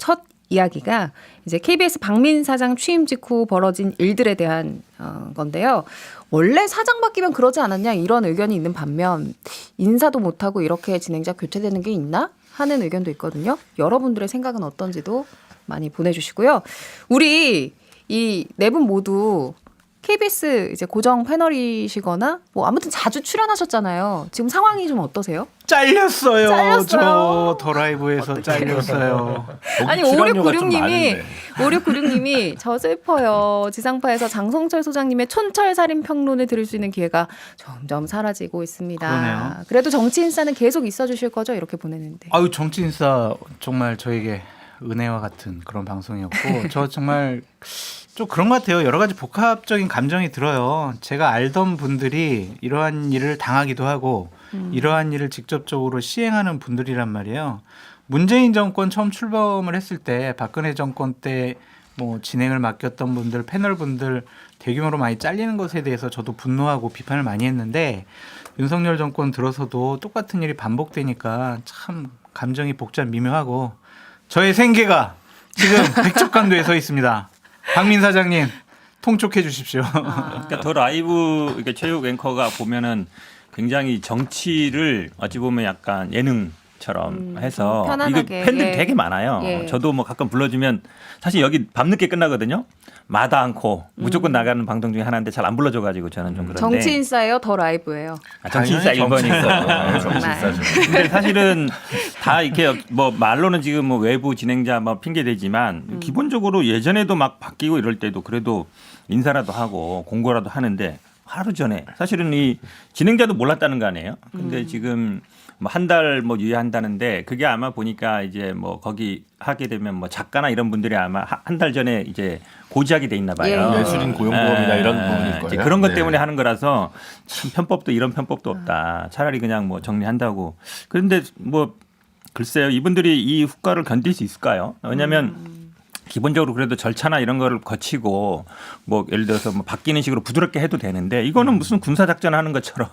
첫 이야기가 이제 KBS 박민 사장 취임 직후 벌어진 일들에 대한 건데요. 원래 사장 바뀌면 그러지 않았냐 이런 의견이 있는 반면 인사도 못하고 이렇게 진행자 교체되는 게 있나 하는 의견도 있거든요. 여러분들의 생각은 어떤지도 많이 보내주시고요. 우리 이 네 분 모두 KBS 이제 고정 패널이시거나 뭐 아무튼 자주 출연하셨잖아요. 지금 상황이 좀 어떠세요? 잘렸어요. 저 더 라이브에서 잘렸어요. 아니 5696님이 저 슬퍼요. 지상파에서 장성철 소장님의 촌철살인 평론을 들을 수 있는 기회가 점점 사라지고 있습니다. 그러네요. 그래도 정치인싸는 계속 있어주실 거죠? 이렇게 보내는데. 아유 정치인싸 정말 저에게 은혜와 같은 그런 방송이었고 저 정말 좀 그런 것 같아요. 여러 가지 복합적인 감정이 들어요. 제가 알던 분들이 이러한 일을 당하기도 하고 이러한 일을 직접적으로 시행하는 분들이란 말이에요. 문재인 정권 처음 출범을 했을 때 박근혜 정권 때 뭐 진행을 맡겼던 분들 패널 분들 대규모로 많이 잘리는 것에 대해서 저도 분노하고 비판을 많이 했는데 윤석열 정권 들어서도 똑같은 일이 반복되니까 참 감정이 복잡 미묘하고 저의 생계가 지금 백척간도에 서 있습니다. 박민 사장님 통촉해 주십시오. 그러니까 더 라이브 그러니까 체육 앵커가 보면은 굉장히 정치를 어찌 보면 약간 예능처럼 해서 이거 팬들이 되게 많아요. 저도 뭐 가끔 불러주면 사실 여기 밤늦게 끝나거든요. 마다 않고 무조건 나가는 방송 중에 하나인데 잘 안 불러줘가지고 저는 좀 그런데 정치인싸예요? 더 라이브예요? 정치인싸 1번이고 정말. 근데 사실은 다 이렇게 뭐 말로는 지금 뭐 외부 진행자 뭐 핑계 대지만 기본적으로 예전에도 막 바뀌고 이럴 때도 그래도 인사라도 하고 공고라도 하는데 하루 전에 사실은 이 진행자도 몰랐다는 거 아니에요. 근데 지금 뭐 한 달 뭐 유예한다는데 그게 아마 보니까 이제 뭐 거기 하게 되면 뭐 작가나 이런 분들이 아마 한 달 전에 이제 고지하게 돼 있나 봐요. 예술인 고용보험이나 이런 부분일 거예요. 그런 것 때문에 하는 거라서 참 편법도 이런 편법도 없다. 차라리 그냥 뭐 정리한다고. 그런데 뭐 글쎄요. 이분들이 이 후과를 견딜 수 있을까요? 왜냐하면 기본적으로 그래도 절차나 이런 거를 거치고 뭐 예를 들어서 뭐 바뀌는 식으로 부드럽게 해도 되는데 이거는 무슨 군사작전 하는 것처럼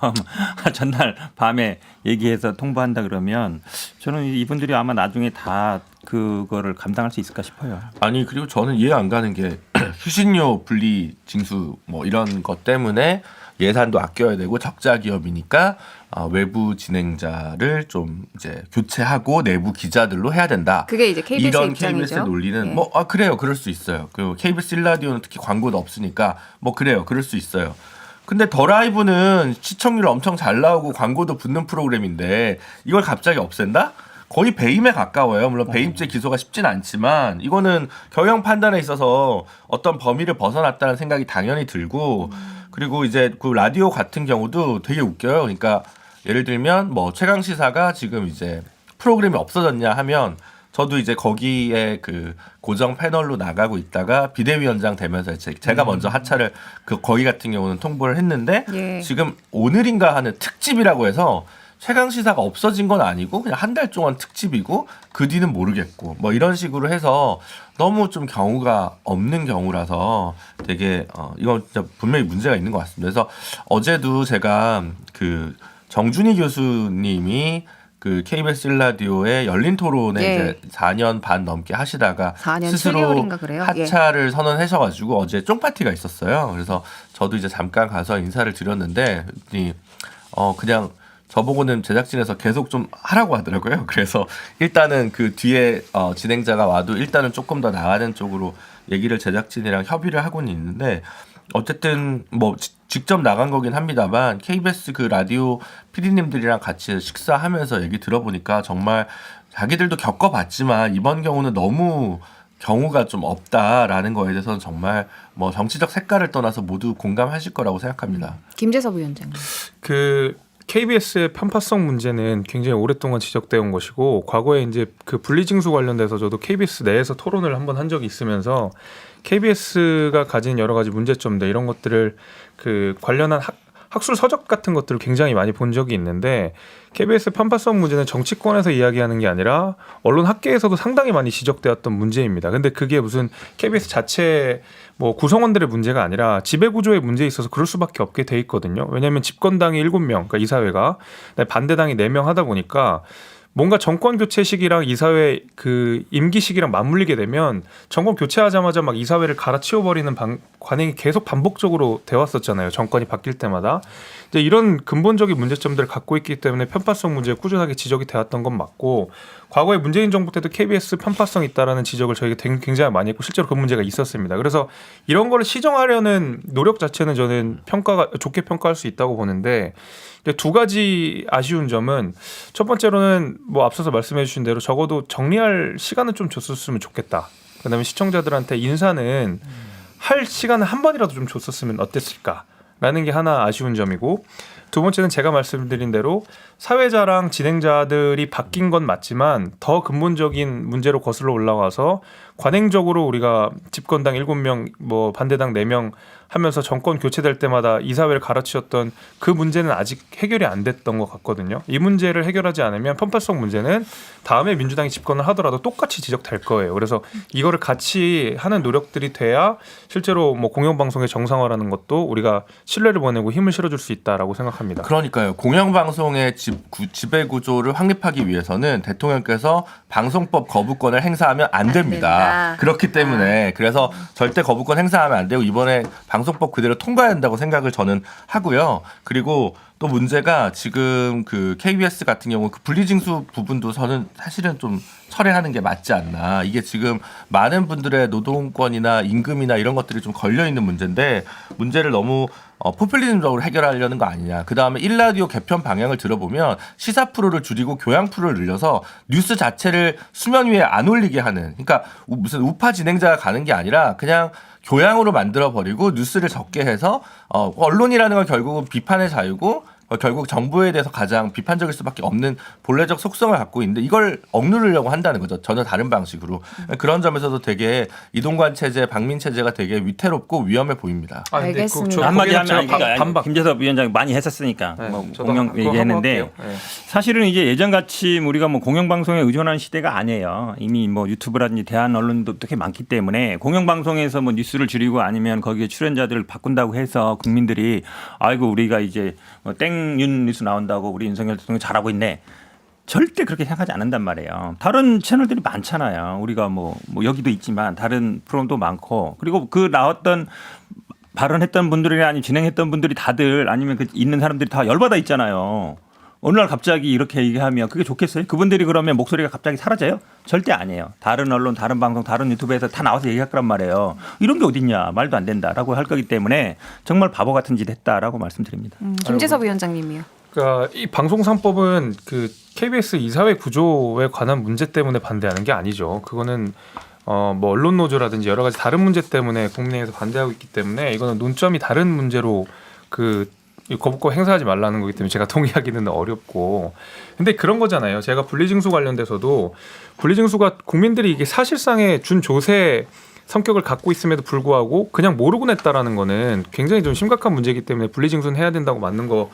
전날 밤에 얘기해서 통보한다 그러면 저는 이분들이 아마 나중에 다 그거를 감당할 수 있을까 싶어요. 아니 그리고 저는 이해 안 가는 게 수신료 분리 징수 뭐 이런 것 때문에 예산도 아껴야 되고 적자 기업이니까 외부 진행자를 좀 이제 교체하고 내부 기자들로 해야 된다. 그게 이제 KBS 이런 입장이죠. KBS의 논리는 그래요, 그럴 수 있어요. 그 KBS 1라디오는 특히 광고도 없으니까 뭐 그래요, 그럴 수 있어요. 근데 더 라이브는 시청률 엄청 잘 나오고 광고도 붙는 프로그램인데 이걸 갑자기 없앤다? 거의 배임에 가까워요. 물론 배임죄 기소가 쉽진 않지만 이거는 경영 판단에 있어서 어떤 범위를 벗어났다는 생각이 당연히 들고 그리고 이제 그 라디오 같은 경우도 되게 웃겨요. 그러니까 예를 들면 뭐 최강 시사가 지금 이제 프로그램이 없어졌냐 하면 저도 이제 거기에 그 고정 패널로 나가고 있다가 비대위원장 되면서 제가 먼저 하차를 거기 같은 경우는 통보를 했는데 지금 오늘인가 하는 특집이라고 해서 최강 시사가 없어진 건 아니고 그냥 한 달 동안 특집이고 그 뒤는 모르겠고 뭐 이런 식으로 해서 너무 좀 경우가 없는 경우라서 되게 이건 진짜 분명히 문제가 있는 것 같습니다. 그래서 어제도 제가 그 정준희 교수님이 그 KBS 1라디오의 열린 토론에 이제 4년 반 넘게 하시다가 4년 스스로 7개월인가 그래요? 하차를 선언하셔가지고 어제 쫑파티가 있었어요. 그래서 저도 이제 잠깐 가서 인사를 드렸는데 그냥 저보고는 제작진에서 계속 좀 하라고 하더라고요. 그래서 일단은 그 뒤에 진행자가 와도 일단은 조금 더 나가는 쪽으로 얘기를 제작진이랑 협의를 하고는 있는데 어쨌든 뭐 직접 나간 거긴 합니다만 KBS 그 라디오 PD님들이랑 같이 식사하면서 얘기 들어보니까 정말 자기들도 겪어봤지만 이번 경우는 너무 경우가 좀 없다라는 거에 대해서는 정말 뭐 정치적 색깔을 떠나서 모두 공감하실 거라고 생각합니다. 김재섭 위원장님. 그 KBS의 편파성 문제는 굉장히 오랫동안 지적되어 온 것이고 과거에 이제 그 분리징수 관련돼서 저도 KBS 내에서 토론을 한번 한 적이 있으면서 KBS가 가진 여러 가지 문제점들 이런 것들을 그 관련한 학술 서적 같은 것들을 굉장히 많이 본 적이 있는데 KBS 편파성 문제는 정치권에서 이야기하는 게 아니라 언론 학계에서도 상당히 많이 지적되었던 문제입니다. 근데 그게 무슨 KBS 자체 뭐 구성원들의 문제가 아니라 지배구조의 문제에 있어서 그럴 수밖에 없게 돼 있거든요. 왜냐하면 집권당이 7명, 그러니까 이사회가 반대당이 4명 하다 보니까 뭔가 정권 교체 시기랑 이사회 그 임기 시기랑 맞물리게 되면 정권 교체하자마자 막 이사회를 갈아치워버리는 관행이 계속 반복적으로 돼 왔었잖아요. 정권이 바뀔 때마다. 이제 이런 근본적인 문제점들을 갖고 있기 때문에 편파성 문제가 꾸준하게 지적이 되었던 건 맞고, 과거에 문재인 정부 때도 KBS 편파성 있다라는 지적을 저희가 굉장히 많이 했고 실제로 그 문제가 있었습니다. 그래서 이런 거를 시정하려는 노력 자체는 저는 좋게 평가할 수 있다고 보는데, 두 가지 아쉬운 점은, 첫 번째로는 뭐 앞서서 말씀해 주신 대로 적어도 정리할 시간을 좀 줬었으면 좋겠다. 그다음에 시청자들한테 인사는 할 시간을 한 번이라도 좀 줬었으면 어땠을까라는 게 하나 아쉬운 점이고, 두 번째는 제가 말씀드린 대로 사회자랑 진행자들이 바뀐 건 맞지만 더 근본적인 문제로 거슬러 올라와서 관행적으로 우리가 집권당 7명, 뭐 반대당 4명 하면서 정권 교체될 때마다 이사회를 갈아치웠던 그 문제는 아직 해결이 안 됐던 것 같거든요. 이 문제를 해결하지 않으면 편파성 문제는 다음에 민주당이 집권을 하더라도 똑같이 지적될 거예요. 그래서 이거를 같이 하는 노력들이 돼야 실제로 뭐 공영방송의 정상화라는 것도 우리가 신뢰를 보내고 힘을 실어줄 수 있다라고 생각합니다. 그러니까요. 공영방송의 지배 구조를 확립하기 위해서는 대통령께서 방송법 거부권을 행사하면 안 됩니다. 그렇기 때문에 그래서 절대 거부권 행사하면 안 되고 이번에 방송법 그대로 통과해야 한다고 생각을 저는 하고요. 그리고 또 문제가 지금 그 KBS 같은 경우 그 분리징수 부분도 저는 사실은 좀 철회하는 게 맞지 않나. 이게 지금 많은 분들의 노동권이나 임금이나 이런 것들이 좀 걸려 있는 문제인데 문제를 너무 포퓰리즘적으로 해결하려는 거 아니냐. 그다음에 일라디오 개편 방향을 들어보면 시사 프로를 줄이고 교양 프로를 늘려서 뉴스 자체를 수면 위에 안 올리게 하는, 그러니까 무슨 우파 진행자가 가는 게 아니라 그냥 교양으로 만들어버리고 뉴스를 적게 해서 언론이라는 건 결국은 비판의 자유고 결국 정부에 대해서 가장 비판적일 수밖에 없는 본래적 속성을 갖고 있는데 이걸 억누르려고 한다는 거죠. 전혀 다른 방식으로. 그런 점에서도 되게 이동관 체제, 박민 체제가 되게 위태롭고 위험해 보입니다. 알겠습니다. 한마디 하면 반박. 김재섭 위원장이 많이 했었으니까 네, 뭐 저도 공영 그거 얘기했는데 한번 할게요. 네. 사실은 이제 예전같이 우리가 뭐 공영방송에 의존하는 시대가 아니에요. 이미 뭐 유튜브라든지 대한 언론도 되게 많기 때문에 공영방송에서 뭐 뉴스를 줄이고 아니면 거기에 출연자들을 바꾼다고 해서 국민들이 아이고 우리가 이제 뭐 땡윤 뉴스 나온다고 우리 윤석열 대통령 잘하고 있네. 절대 그렇게 생각하지 않는단 말이에요. 다른 채널들이 많잖아요. 우리가 뭐 여기도 있지만 다른 프로그램도 많고, 그리고 그 나왔던 발언했던 분들이나 아니면 진행했던 분들이 다들 아니면 그 있는 사람들이 다 열받아 있잖아요. 어느 날 갑자기 이렇게 얘기하면 그게 좋겠어요? 그분들이 그러면 목소리가 갑자기 사라져요? 절대 아니에요. 다른 언론, 다른 방송, 다른 유튜브에서 다 나와서 얘기할 거란 말이에요. 이런 게 어딨냐, 말도 안 된다라고 할 거기 때문에 정말 바보 같은 짓 했다라고 말씀드립니다. 김재섭 위원장님이요. 그러니까 이 방송 3법은 그 KBS 이사회 구조에 관한 문제 때문에 반대하는 게 아니죠. 그거는 뭐 언론 노조라든지 여러 가지 다른 문제 때문에 국민의힘에서 반대하고 있기 때문에 이거는 논점이 다른 문제로 이 거부권 행사하지 말라는 거기 때문에 제가 동의하기는 어렵고, 근데 그런 거잖아요. 제가 분리징수 관련돼서도 분리징수가 국민들이 이게 사실상의 준조세 성격을 갖고 있음에도 불구하고 그냥 모르고 냈다라는 거는 굉장히 좀 심각한 문제이기 때문에 분리징수는 해야 된다고 맞는 거.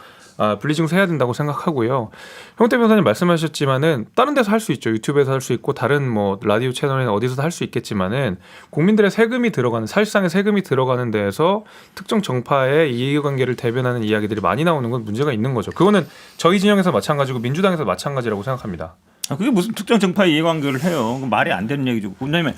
분리징수 해야 된다고 생각하고요. 형태 변호사님 말씀하셨지만은 다른 데서 할 수 있죠. 유튜브에서 할 수 있고 다른 뭐 라디오 채널이나 어디서도 할 수 있겠지만은 국민들의 세금이 들어가는, 사실상의 세금이 들어가는 데에서 특정 정파의 이해관계를 대변하는 이야기들이 많이 나오는 건 문제가 있는 거죠. 그거는 저희 진영에서 마찬가지고 민주당에서 마찬가지라고 생각합니다. 그게 무슨 특정 정파의 이해관계를 해요? 말이 안 되는 얘기죠. 왜냐하면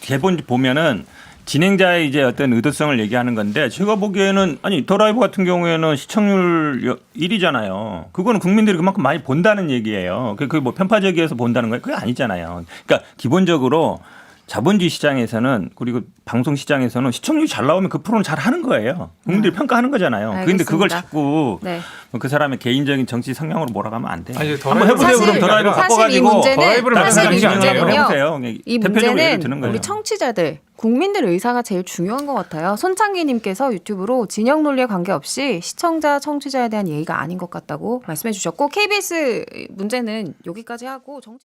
대본 보면은 진행자의 이제 어떤 의도성을 얘기하는 건데, 제가 보기에는 아니 더 라이브 같은 경우에는 시청률 1위잖아요. 그거는 국민들이 그만큼 많이 본다는 얘기예요. 그게 뭐 편파적이어서 본다는 거예요? 그게 아니잖아요. 그러니까 기본적으로 자본주의 시장에서는, 그리고 방송 시장에서는 시청률이 잘 나오면 그 프로는 잘 하는 거예요. 국민들이 평가하는 거잖아요. 그런데 그걸 자꾸 그 사람의 개인적인 정치 성향으로 몰아가면 안 돼요. 한번 해보세요. 그럼 더 라이브 바꿔가지고 사실 이 문제는요. 이 문제는 드는 거예요. 우리 청취자들, 국민들 의사가 제일 중요한 것 같아요. 손창기님께서 유튜브로 진영 논리에 관계없이 시청자, 청취자에 대한 예의가 아닌 것 같다고 말씀해 주셨고, KBS 문제는 여기까지 하고